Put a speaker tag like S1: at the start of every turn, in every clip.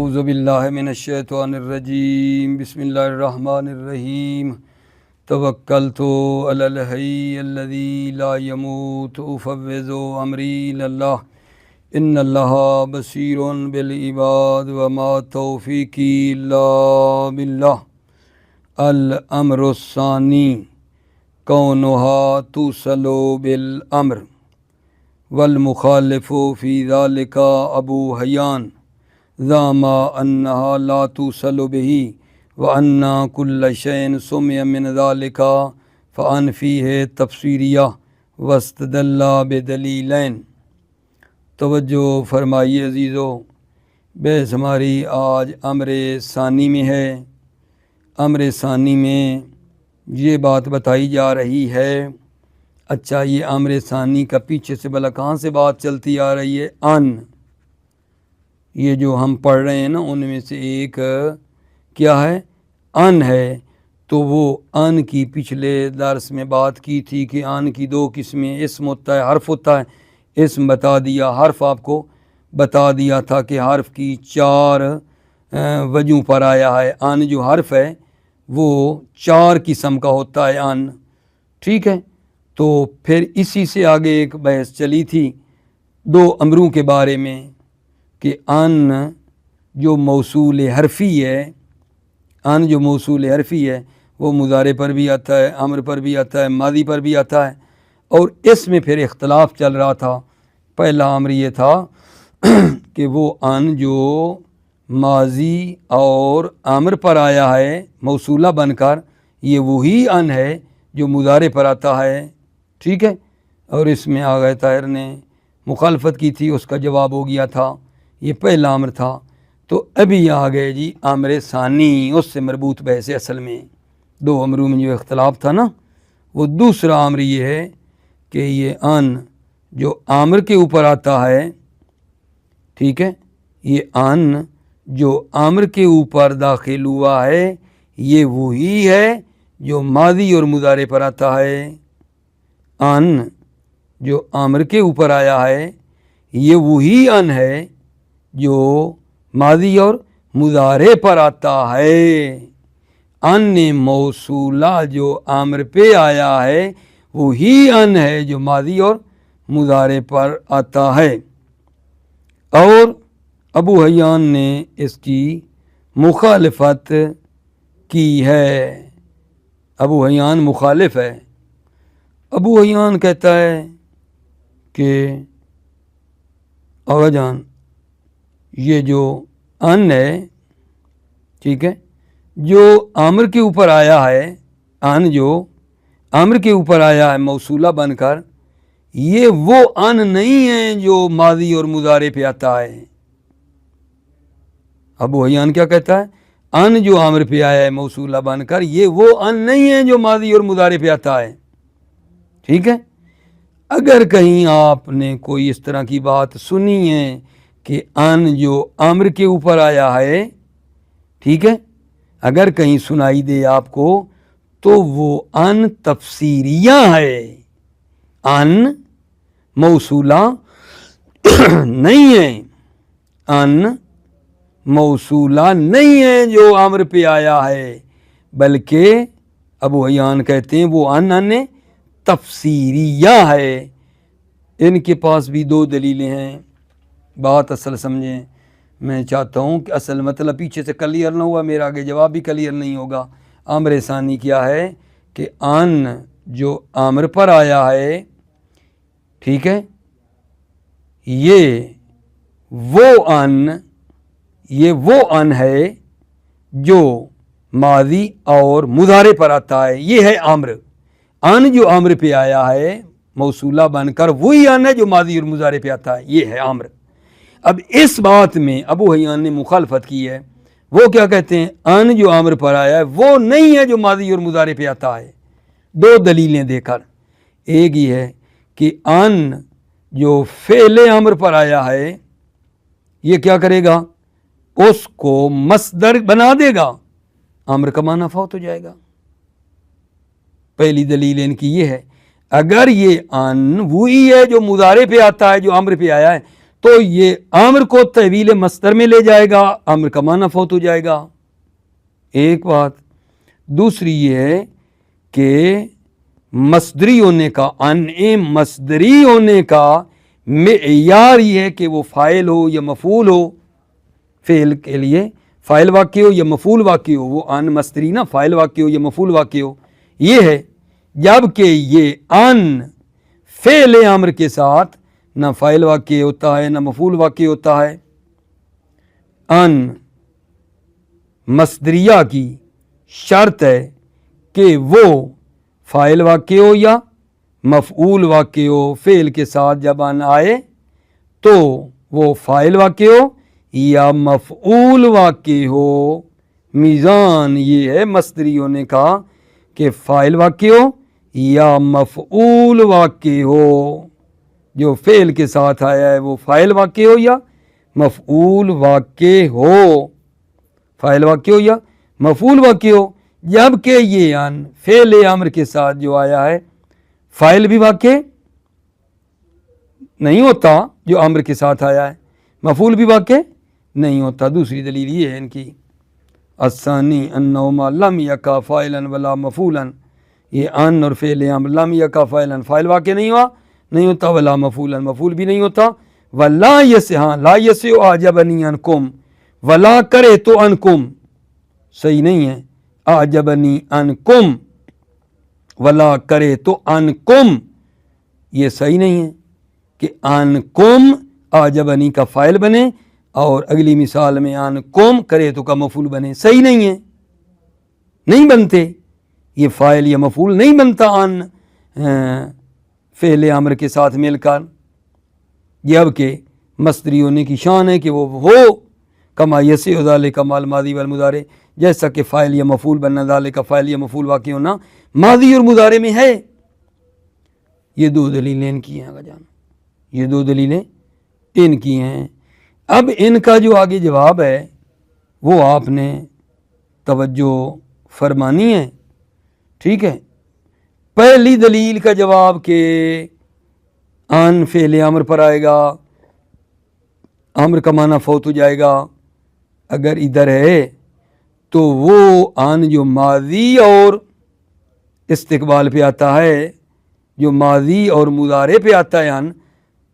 S1: اعوذ باللہ من الشیطان الرجیم بسم اللہ الرحمن الرحیم توکلت علی الحی الذی لا یموت افوض امری الی اللہ ان اللہ بصیر بالعباد وما توفیقی الا باللہ الامر الثانی کونہا توصل بالامر والمخالف فی ذلک ابو حیان زعما انہا لا توصل به وأن كل شيء سمي من ذلك فعن فيه تفسیریہ واستدل بدلیلین۔ توجہ فرمائیے عزیزو، بحث ہماری آج امر ثانی میں ہے۔ امر ثانی میں یہ بات بتائی جا رہی ہے، اچھا یہ امر ثانی کا پیچھے سے بلا کہاں سے بات چلتی آ رہی ہے؟ یہ جو ہم پڑھ رہے ہیں نا ان میں سے ایک کیا ہے؟ ان ہے۔ تو وہ ان کی پچھلے درس میں بات کی تھی کہ ان کی دو قسمیں، اسم ہوتا ہے، حرف ہوتا ہے۔ اسم بتا دیا، حرف آپ کو بتا دیا تھا کہ حرف کی 4 وجہوں پر آیا ہے۔ ان جو حرف ہے وہ 4 قسم کا ہوتا ہے ان، ٹھیک ہے۔ تو پھر اسی سے آگے ایک بحث چلی تھی 2 امروں کے بارے میں کہ ان جو موصول حرفی ہے، ان جو موصول حرفی ہے وہ مضارع پر بھی آتا ہے، امر پر بھی آتا ہے، ماضی پر بھی آتا ہے، اور اس میں پھر اختلاف چل رہا تھا۔ پہلا امر یہ تھا کہ وہ ان جو ماضی اور امر پر آیا ہے موصولہ بن کر، یہ وہی ان ہے جو مضارع پر آتا ہے، ٹھیک ہے۔ اور اس میں آغا طاہر نے مخالفت کی تھی، اس کا جواب ہو گیا تھا، یہ پہلا امر تھا۔ تو ابھی آ گئے جی امر ثانی، اس سے مربوط بحث اصل میں 2 امروں میں جو اختلاف تھا نا، وہ دوسرا امر یہ ہے کہ یہ ان جو امر کے اوپر آتا ہے، ٹھیک ہے، یہ ان جو امر کے اوپر داخل ہوا ہے یہ وہی ہے جو ماضی اور مضارع پر آتا ہے۔ ان جو امر کے اوپر آیا ہے یہ وہی ان ہے جو ماضی اور مضارع پر آتا ہے۔ ان موصولہ جو امر پہ آیا ہے وہی ان ہے جو ماضی اور مضارع پر آتا ہے۔ اور ابو حیان نے اس کی مخالفت کی ہے۔ ابو حیان مخالف ہے۔ ابو حیان کہتا ہے کہ آغا جان یہ جو ان ہے، ٹھیک ہے، جو امر کے اوپر آیا ہے، ان جو امر کے اوپر آیا ہے موصولہ بن کر، یہ وہ ان نہیں ہے جو ماضی اور مضارع پہ آتا ہے۔ ابو حیان کیا کہتا ہے؟ ان جو امر پہ آیا ہے موصولہ بن کر یہ وہ ان نہیں ہے جو ماضی اور مضارع پہ آتا ہے، ٹھیک ہے۔ اگر کہیں آپ نے کوئی اس طرح کی بات سنی ہے کہ ان جو امر کے اوپر آیا ہے، ٹھیک ہے، اگر کہیں سنائی دے آپ کو تو وہ ان تفسیریہ ہے، ان موصولہ نہیں ہے، ان موصولہ نہیں ہے جو امر پہ آیا ہے، بلکہ ابو حیان کہتے ہیں وہ ان تفسیریہ ہے۔ ان کے پاس بھی 2 دلیلیں ہیں، بات اصل سمجھیں۔ میں چاہتا ہوں کہ اصل مطلب پیچھے سے کلیئر نہ ہوا، میرا آگے جواب بھی کلیئر نہیں ہوگا۔ امر ثانی کیا ہے کہ ان جو امر پر آیا ہے، ٹھیک ہے، یہ وہ ان ہے جو ماضی اور مضارع پر آتا ہے، یہ ہے امر۔ ان جو امر پہ آیا ہے موصولہ بن کر وہی ان ہے جو ماضی اور مضارع پہ آتا ہے، یہ ہے امر۔ اب اس بات میں ابو حیان نے مخالفت کی ہے۔ وہ کیا کہتے ہیں؟ ان جو امر پر آیا ہے وہ نہیں ہے جو ماضی اور مضارع پہ آتا ہے، 2 دلیلیں دے کر۔ ایک یہ ہے کہ ان جو فعل امر پر آیا ہے یہ کیا کرے گا؟ اس کو مصدر بنا دے گا، امر کا معنی فوت ہو جائے گا۔ پہلی دلیل ان کی یہ ہے۔ اگر یہ ان وہی ہے جو مضارع پہ آتا ہے جو امر پہ آیا ہے تو یہ امر کو تحویل مصدر میں لے جائے گا، امر کا معنی فوت ہو جائے گا، ایک بات۔ دوسری یہ ہے کہ مصدری ہونے کا، مصدری ہونے کا معیار یہ ہے کہ وہ فاعل ہو یا مفعول ہو، فعل کے لیے فاعل واقع ہو یا مفعول واقع ہو، وہ ان مصدری نا فاعل واقع ہو یا مفعول واقع ہو، یہ ہے۔ جبکہ یہ ان فعل امر کے ساتھ نہ فاعل واقع ہوتا ہے نہ مفعول واقع ہوتا ہے۔ ان مصدریہ کی شرط ہے کہ وہ فاعل واقع ہو یا مفعول واقع ہو، فعل کے ساتھ جب ان آئے تو وہ فاعل واقع ہو یا مفعول واقع ہو۔ میزان یہ ہے مصدری ہونے کا کہ فاعل واقع ہو یا مفعول واقع ہو، جو فعل کے ساتھ آیا ہے وہ فاعل واقع ہو یا مفعول واقع ہو، فاعل واقع ہو یا مفعول واقع ہو۔ جبکہ یہ ان فعل امر کے ساتھ جو آیا ہے فاعل بھی واقع نہیں ہوتا جو امر کے ساتھ آیا ہے، مفعول بھی واقع نہیں ہوتا۔ دوسری دلیل یہ ہے ان کی، الثانی انہما لم یکا فاعلا ولا مفعولا، یہ ان اور فعل امر لم یکا فاعلا، فاعل واقع نہیں ہوتا، ولا مفعولا، مفعول بھی نہیں ہوتا۔ ولا یسع، لا یسع اعجبنی انکم، ولا کرے تو انکم صحیح نہیں ہے، اعجبنی انکم، ولا کرے تو انکم یہ صحیح نہیں ہے کہ انکم اعجبنی کا فاعل بنے اور اگلی مثال میں انکم کرے تو کا مفعول بنے، صحیح نہیں ہے، نہیں بنتے، یہ فاعل یا مفعول نہیں بنتا ان فعل امر کے ساتھ مل کر، جبکہ مصدری ہونے کی شان ہے کہ وہ ہو کما یسع ذالک مع الماضی والمضارع، جیسا کہ فاعل یا مفعول بننا ذالک فاعل یا مفعول واقع ہونا ماضی اور مضارع میں ہے۔ یہ دو دلیلیں ان کی ہیں آگا جان، یہ دو دلیلیں ان کی ہیں۔ اب ان کا جو آگے جواب ہے وہ آپ نے توجہ فرمانی ہے، ٹھیک ہے۔ پہلی دلیل کا جواب کہ ان فعل امر پر آئے گا، امر کا معنی فوت ہو جائے گا، اگر ادھر ہے تو وہ ان جو ماضی اور استقبال پہ آتا ہے، جو ماضی اور مضارع پہ آتا ہے ان،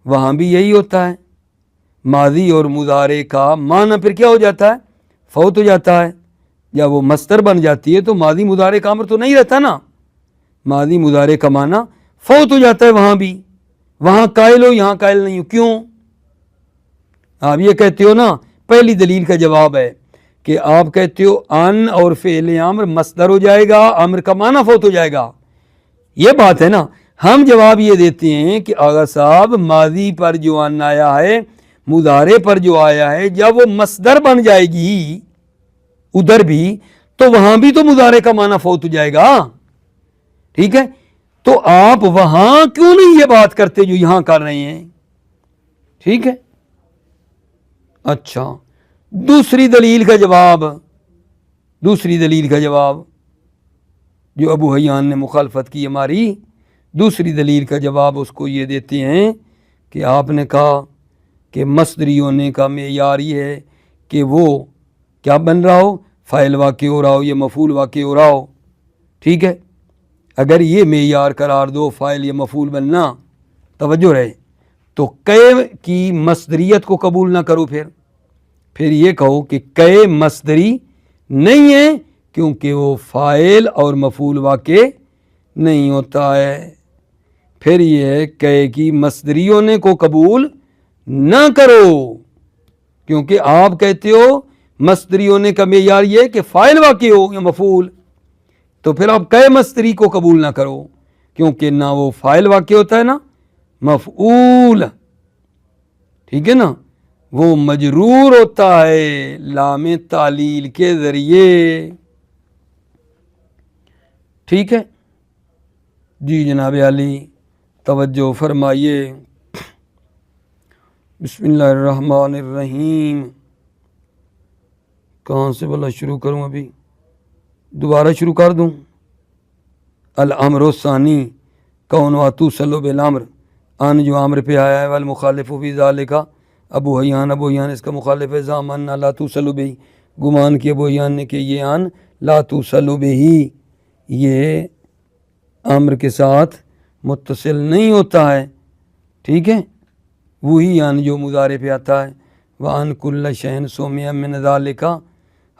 S1: وہاں بھی یہی ہوتا ہے، ماضی اور مضارع کا معنی پھر کیا ہو جاتا ہے، فوت ہو جاتا ہے۔ جب وہ مصدر بن جاتی ہے تو ماضی مضارع کا امر تو نہیں رہتا نا، ماضی مضارع کا معنی فوت ہو جاتا ہے، وہاں بھی، وہاں قائل ہو یہاں قائل نہیں ہو، کیوں؟ آپ یہ کہتے ہو نا، پہلی دلیل کا جواب ہے کہ آپ کہتے ہو ان اور فعل امر مصدر ہو جائے گا، امر کا معنی فوت ہو جائے گا، یہ بات ہے نا۔ ہم جواب یہ دیتے ہیں کہ آغا صاحب ماضی پر جو ان آیا ہے، مضارع پر جو آیا ہے، جب وہ مصدر بن جائے گی ادھر بھی تو وہاں بھی تو مضارع کا معنی فوت ہو جائے گا، ٹھیک ہے۔ تو آپ وہاں کیوں نہیں یہ بات کرتے جو یہاں کر رہے ہیں، ٹھیک ہے۔ اچھا، دوسری دلیل کا جواب جو ابو حیان نے مخالفت کی ہماری، دوسری دلیل کا جواب اس کو یہ دیتے ہیں کہ آپ نے کہا کہ مصدری ہونے کا معیار یہ ہے کہ وہ کیا بن رہا ہو، فاعل واقع ہو رہا ہو یا مفعول واقع ہو رہا ہو، ٹھیک ہے۔ اگر یہ معیار قرار دو فاعل یا مفعول بننا، توجہ رہے، تو کئے کی مصدریت کو قبول نہ کرو، پھر یہ کہو کہ کئے مصدری نہیں ہے کیونکہ وہ فاعل اور مفعول واقع نہیں ہوتا ہے، پھر یہ ہے کئے کی مصدری ہونے کو قبول نہ کرو، کیونکہ آپ کہتے ہو مصدری ہونے کا معیار یہ ہے کہ فاعل واقع ہو یا مفعول، تو پھر آپ کئے مصدری کو قبول نہ کرو، کیونکہ نہ وہ فاعل واقع ہوتا ہے نہ مفعول، ٹھیک ہے نا، وہ مجرور ہوتا ہے لام تعلیل کے ذریعے، ٹھیک ہے جی جناب علی، توجہ فرمائیے۔ بسم اللہ الرحمن الرحیم، کہاں سے بلا شروع کروں، ابھی دوبارہ شروع کر دوں۔ الامر الثانی کون واتو صلو بالامر، ان جو امر پہ آیا ہے، والمخالف فی ذالک ابو حیان اس کا مخالف ہے، زامن لا توصل بہی، گمان کیا ابو حیان نے کہ یہ ان لا توصل بہی، یہ امر کے ساتھ متصل نہیں ہوتا ہے، ٹھیک ہے، وہی ان جو مضارع پہ آتا ہے، وَأَن كُلَّ شَيْءٍ سُمِّيَ مِنْ ذَلِكَ،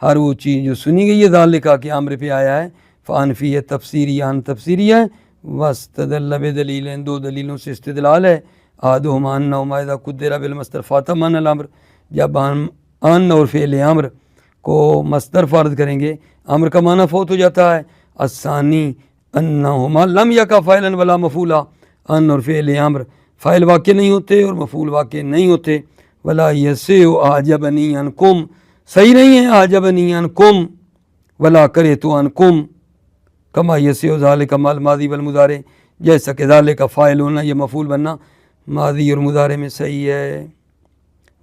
S1: ہر وہ چیز جو سنی گئی ہے ذالکہ کے امر پہ آیا ہے، فَأَنْفِيَ تفسیری ان تفسیری ہے، وَاسْتَدَلَّ بِدَلِيلٍ دو دلیلوں سے استدلال ہے، أَحَدُهُمَا أَنَّهُ إِذَا قُدِّرَ بِالْمَصْدَرِ فَاتَ مَعْنَى الْأَمْرِ، جب ہم ان اور فعل امر کو مصدر فرض کریں گے امر کا معنی فوت ہو جاتا ہے۔ الثانی انہما لم یکا فاعلا ولا مفعولا، ان اور فعل امر فاعل واقع نہیں ہوتے اور مفعول واقع نہیں ہوتے۔ ولا یسع اعجبنی عنکم، صحیح نہیں ہے اعجبنی عنکم ولا کرہت عنکم، کما یسع ذالک مع الماضی والمضارع، جیسا کہ ذالک فاعل ہونا یہ مفعول بننا ماضی اور مضارع میں صحیح ہے۔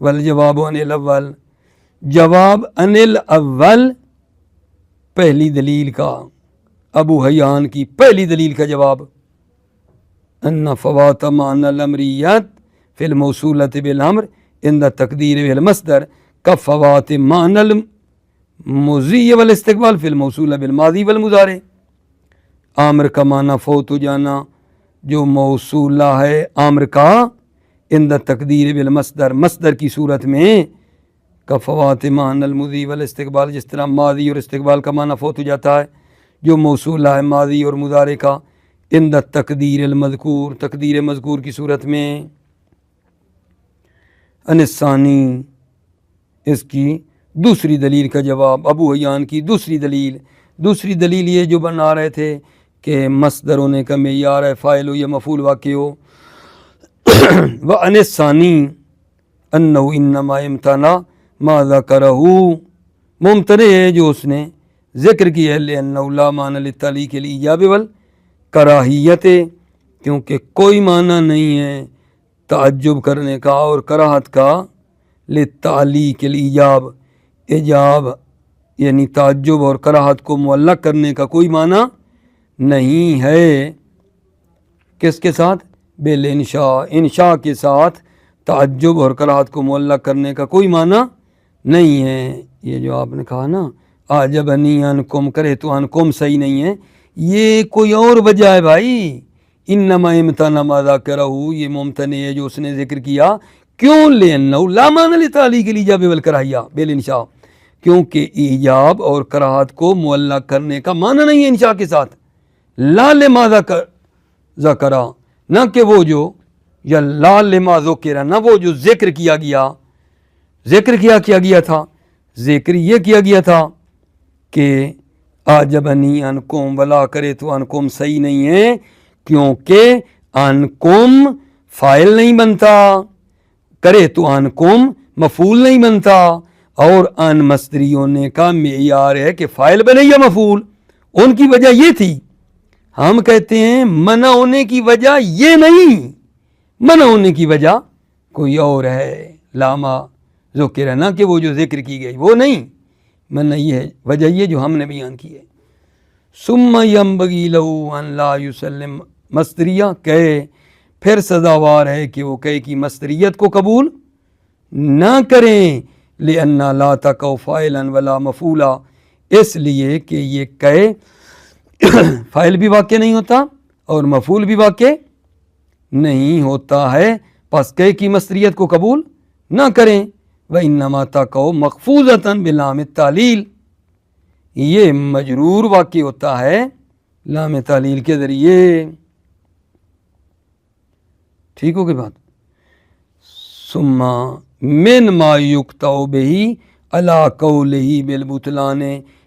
S1: والجواب عن الاول، جواب عن الاول پہلی دلیل کا، ابو حیان کی پہلی دلیل کا جواب، ان فوات معنی الامریت فی الموصولۃ بالامر عند تقدیر بالمصدر کفوات معنی المضی والاستقبال فی الموصولہ بالماضی والمضارع، امر کا معنی فوت ہو جانا جو موصولہ ہے امر کا عند تقدیر بالمصدر، مصدر کی صورت میں، کفوات معنی المضی والاستقبال، جس طرح ماضی اور استقبال کا معنی فوت ہو جاتا ہے جو موصولہ ہے ماضی اور مضارع کا عند تقدیر المذکور، تقدیر مذکور کی صورت میں۔ الثانی، اس کی دوسری دلیل کا جواب، ابو حیان کی دوسری دلیل یہ جو بنا رہے تھے کہ مصدر ہونے کا معیار ہے فاعل ہو یا مفعول واقع ہو۔ وَأَنِ الثانی أَنَّهُ إِنَّمَا امتنع ما ذکرہ، ممتنع ہے جو اس نے ذکر کیا ہے، لأنه لا معنی للتعلیق الایجاب والکراہیت، کیونکہ کوئی معنی نہیں ہے تعجب کرنے کا اور کراہت کا، للتعلیق الایجاب، ایجاب یعنی تعجب اور کراہت کو معلق کرنے کا کوئی معنی نہیں ہے، کس کے ساتھ؟ بالانشاء، انشاء کے ساتھ تعجب اور کراہت کو معلق کرنے کا کوئی معنی نہیں ہے۔ یہ جو آپ نے کہا نا اعجبنی عنکم کرہت عنکم، صحیح نہیں ہے، یہ کوئی اور وجہ ہے بھائی۔ انما امتنع ما ذکرہ، یہ ممتنع ہے جو اس نے ذکر کیا، کیوں؟ لأنه لا معنی لتعلیق الایجاب والکراہیہ بالانشاء، کیونکہ ایجاب اور کراہت کو معلق کرنے کا معنی نہیں ہے انشاء کے ساتھ، لا لما ذکرہ، نہ کہ وہ جو، یا لا لما ذکر، نہ وہ جو ذکر کیا گیا، ذکر کیا گیا تھا، ذکر یہ کیا گیا تھا کہ اعجبنی عنکم ولا کرہت عنکم، صحیح نہیں ہے کیونکہ عنکم فاعل نہیں بنتا، کرہت عنکم مفعول نہیں بنتا، اور ان مصدری ہونے کا معیار ہے کہ فاعل بنے یا مفعول، ان کی وجہ یہ تھی۔ ہم کہتے ہیں منع ہونے کی وجہ یہ نہیں، منع ہونے کی وجہ کوئی اور ہے، لاما ذکر، نہ کہ وہ جو ذکر کی گئی وہ نہیں، منع یہ ہے، وجہ یہ جو ہم نے بیان کی ہے۔ ثم ينبغي له ان لا يسلم مصدریہ، کہے پھر سزاوار ہے کہ وہ کہے کی مصدریت کو قبول نہ کریں، لأن لا تقع فاعلا ولا مفعولا، اس لیے کہ یہ کہے فاعل بھی واقع نہیں ہوتا اور مفعول بھی واقع نہیں ہوتا ہے، پس کہے کی مصدریت کو قبول نہ کریں۔ وَإِنَّمَا تَقَعُ مَخْفُوظَةً بِلَامِ التَّعْلِيلِ، یہ مجرور واقع ہوتا ہے لام تعلیل کے ذریعے، ٹھیک ہو گئی بات۔ ثم من ما یقطع بہ علی قولہ بالبطلان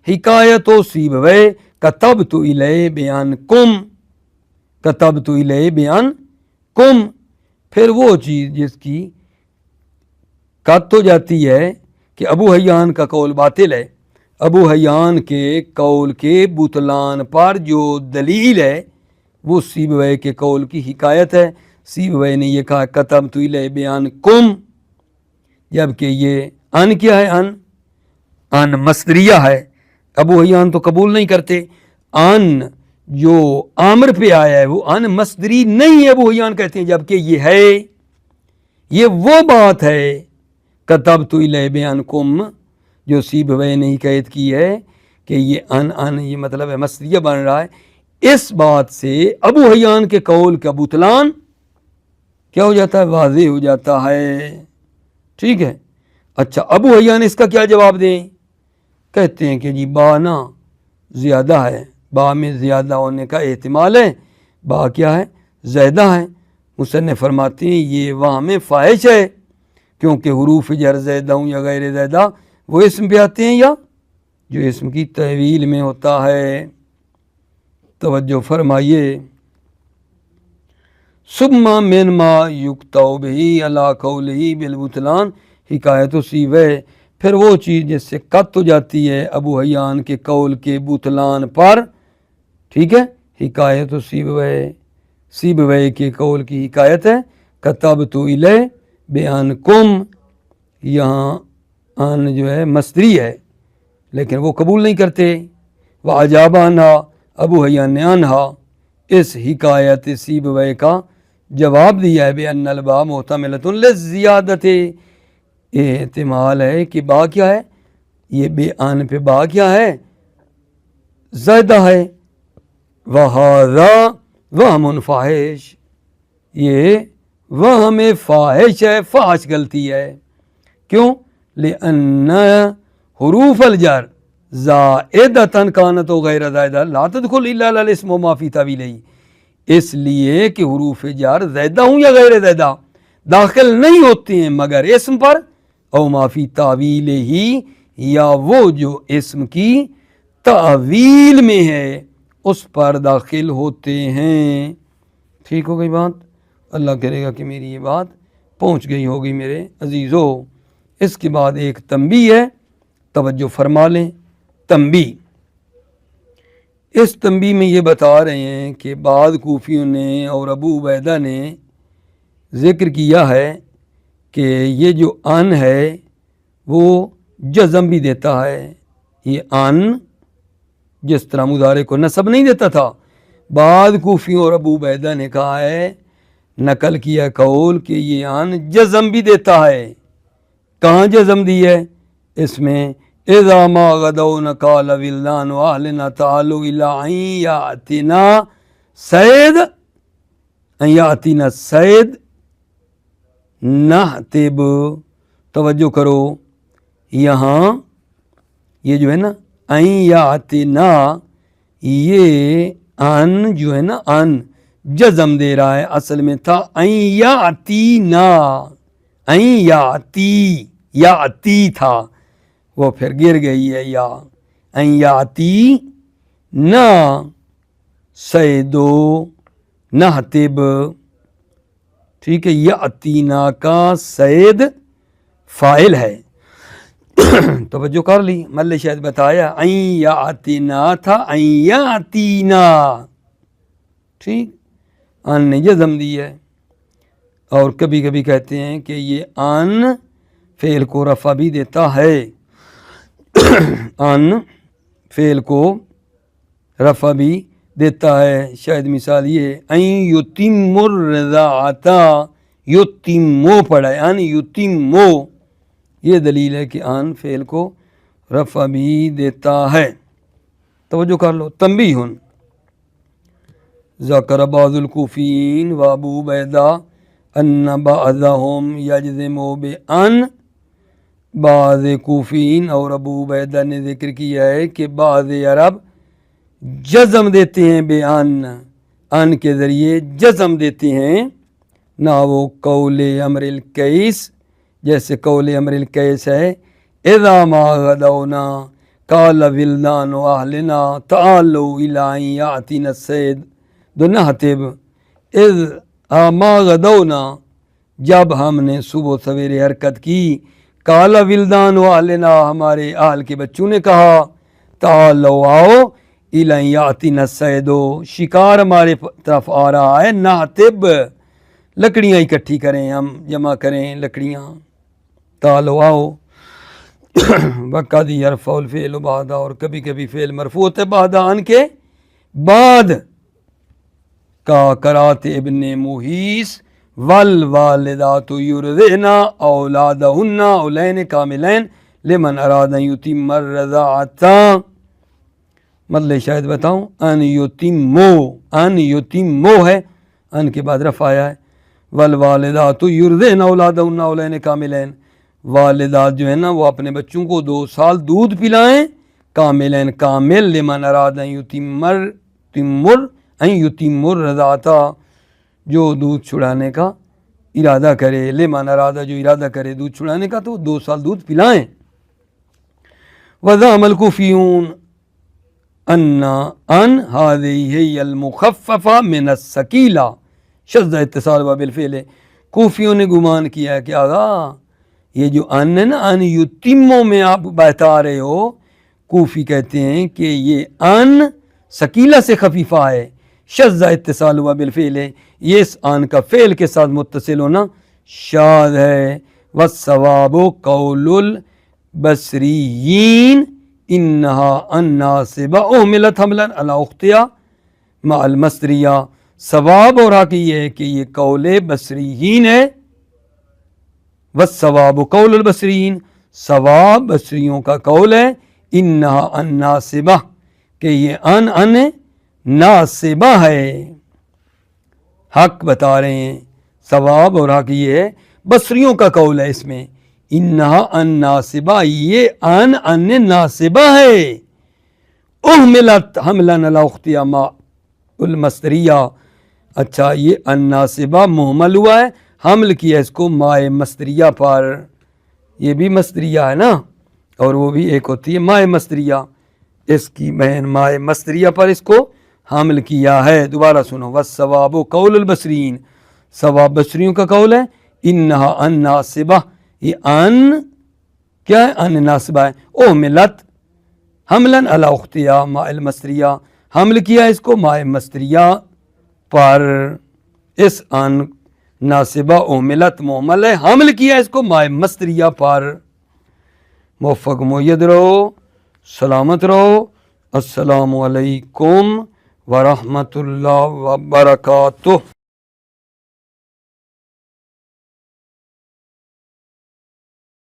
S1: حکایت سیبویہ کتبت الیہ بیانکم، کتبت الیہ بیانکم، پھر وہ چیز جس کی قط ہو جاتی ہے کہ ابو حیان کا قول باطل ہے، ابو حیان کے قول کے بطلان پر جو دلیل ہے وہ سیبویہ کے قول کی حکایت ہے۔ سیبویہ نے یہ کہا کتبت الیہ بیانکم، جبکہ یہ ان کیا ہے؟ ان مصدریہ ہے، ابو حیان تو قبول نہیں کرتے، ان جو عامر پہ آیا ہے وہ ان مصدری نہیں ہے، ابو حیان کہتے ہیں، جبکہ یہ ہے، یہ وہ بات ہے کتبت الیکم جو سیبویہ نے حکایت کی ہے کہ یہ ان یہ مطلب ہے مصدریہ بن رہا ہے. اس بات سے ابو حیان کے قول کا بطلان کیا ہو جاتا ہے؟ واضح ہو جاتا ہے. ٹھیک ہے. اچھا ابو حیان اس کا کیا جواب دیں؟ کہتے ہیں کہ جی با نا زیادہ ہے، با میں زیادہ ہونے کا احتمال ہے، با کیا ہے؟ زیادہ ہے. مصنف فرماتے ہیں یہ وہم فاحش ہے، کیونکہ حروف جر زیدہ ہوں یا غیر زیدہ وہ اسم پہ آتے ہیں یا جو اسم کی تحویل میں ہوتا ہے. توجہ فرمائیے. ثم من ما یکتب به علی قولہ بالبطلان حکایت سیبویہ، پھر وہ چیز جس سے قط ہو جاتی ہے ابو حیان کے قول کے بطلان پر. ٹھیک ہے. حکایت سیبویہ کے قول کی حکایت ہے. کتبت الیکم، یہاں ان جو ہے مصدری ہے لیکن وہ قبول نہیں کرتے. وَأَجَابَ عَنْهَا، ابو حیان نے انہا اس حکایت سیبویہ کا جواب دیا ہے بِأَنَّ الْبَاءَ مُحْتَمِلَةٌ لِلزِّيَادَةِ، احتمال ہے کہ با کیا ہے؟ یہ بے ان پہ با کیا ہے؟ زیادہ ہے. وَهَذَا وَهْمٌ فَاحِشٌ، یہ وہم فاحش ہے، فاحش غلطی ہے. کیوں؟ لِأَنَّ حروف الجر زائدۃ کانت غیر زائدہ لا تدخل الا علی الاسم وما فی تاویلہ، اس لیے کہ حروف جر زائدہ ہوں یا غیر زائدہ داخل نہیں ہوتے ہیں مگر اسم پر، او ما فی تاویلہ ہی، یا وہ جو اسم کی تعویل میں ہے اس پر داخل ہوتے ہیں. ٹھیک ہو گئی بات؟ اللہ کرے گا کہ میری یہ بات پہنچ گئی ہوگی میرے عزیزو. اس کے بعد ایک تنبیہ ہے، توجہ فرما لیں. تنبیہ، اس تنبیہ میں یہ بتا رہے ہیں کہ بعض کوفیوں نے اور ابو عبیدہ نے ذکر کیا ہے کہ یہ جو ان ہے وہ جزم بھی دیتا ہے. یہ ان جس طرح مضارع کو نصب نہیں دیتا تھا، بعض کوفیوں اور ابو عبیدہ نے کہا ہے، نقل کیا قول کہ یہ ان جزم بھی دیتا ہے. کہاں جزم دی ہے؟ اس میں اذا ما غدونا قال ولدان اهلنا تعالوا الى ان یاتینا سید نحتب. توجہ کرو، یہاں یہ جو ہے نا ان یاتینا، یہ ان جو ہے نا ان جزم دے رہا ہے. اصل میں تھا ان یاتینا، ان یاتی تھا، وہ پھر گر گئی ہے یا. ان یاتی نا سیدو نحتب. ٹھیک ہے. یاتینا کا سید فاعل ہے. توجہ کر لی. مل شاید بتایا ان یاتینا تھا ان یاتینا. ٹھیک. ان نے جزم دی ہے. اور کبھی کبھی کہتے ہیں کہ یہ ان فعل کو رفع بھی دیتا ہے. ان فعل کو رفع بھی دیتا ہے. شاید مثال یہ ہے ان یتم الرضاعۃ، یتمو پڑھا ہے ان یتمو، یہ دلیل ہے کہ ان فعل کو رفع بھی دیتا ہے. توجہ کر لو. تنبیہ، ذکر بعض الکوفیین و ابو عبیدہ ان بعضهم یجزم بان، بعض کوفین اور ابو عبیدہ نے ذکر کیا ہے کہ بعض عرب جزم دیتے ہیں بے ان کے ذریعے جزم دیتے ہیں. نہ وہ قول امر القیس، جیسے قول امر القیس ہے اذا ما غدونا قال ولدان اہلنا تعالوا الی ان یاتینا السید نحتب. اذا ما غدونا، جب ہم نے صبح سویرے حرکت کی، قال ولدان اہلنا، ہمارے اہل کے بچوں نے کہا، تعالوا آؤ، الی ان یاتینا السید، شکار ہمارے طرف آ رہا ہے، نحتب، لکڑیاں اکٹھی کریں، ہم جمع کریں لکڑیاں. تعالوا آؤ. وقد یرفع الفعل بعد، اور کبھی کبھی فعل مرفوع ہوتا ہے بعد ان کے بعد، کا قرات ابن محیص والوالدات یرضعن اولادہن حولین کاملین لمن اراد ان یتم الرضاعۃ. مطلب شاید بتاؤں، ان یتمو ہے، ان کے بعد رفع آیا ہے. والوالدات یرضعن اولادہن حولین کاملین، والدات جو ہے نا وہ اپنے بچوں کو 2 سال دودھ پلائیں کاملین کامل. لمن اراد ان یتم الرضاعۃ، جو دودھ چھڑانے کا ارادہ کرے. لمن ارادہ، جو ارادہ کرے دودھ چھڑانے کا تو 2 سال دودھ پلائیں. وزعم الکوفیون ان هذه هي المخففہ من الثقیلہ شذ اتصال و بالفعل. کوفیوں نے گمان کیا کہ آغا یہ جو ان ہے نا، ان یتمو میں آپ بتا رہے ہو، کوفی کہتے ہیں کہ یہ ان ثقیلہ سے خفیفہ ہے. شذ اتصال ہوا بالفعل، یہ اس ان کا فعل کے ساتھ متصل ہونا شاذ ہے. والصواب قول البصریین انہا الناصبہ اہملت حملا علی اختیا مع المصدریہ. ثواب اور حق یہ ہے کہ یہ قول بصریین ہے. والصواب قول البصریین، ثواب بصریوں کا قول ہے. انہا الناصبہ، کہ یہ ان ناصبہ ہے. حق بتا رہے ہیں، ثواب اور حق یہ ہے، بصریوں کا قول ہے اس میں. انہا الناصبہ، یہ ان ناصبہ ہے. اہملت حملا علی اختیا مع المصدریہ. اچھا، یہ الناصبہ محمل ہوا ہے، حمل کیا اس کو مائے مصدریہ پر. یہ بھی مصدریہ ہے نا، اور وہ بھی ایک ہوتی ہے مائے مصدریہ. اس کی بہن مائے مصدریہ پر اس کو حمل کیا ہے. دوبارہ سنو، والثواب قول البصرین، ثواب بصریوں کا قول ہے. انہا الناصبہ، یہ ان کیا ہے؟ ان ناصبہ ہے. اہملت حملا علی اختیا مع المصدریہ، حمل کیا اس کو مائے مصدریہ پر. اس ان ناصبہ اہملت محمل ہے، حمل کیا اس کو مائے مصدریہ پر. موفق مؤید رہو، سلامت رہو. السلام علیکم ورحمۃ اللہ وبرکاتہ.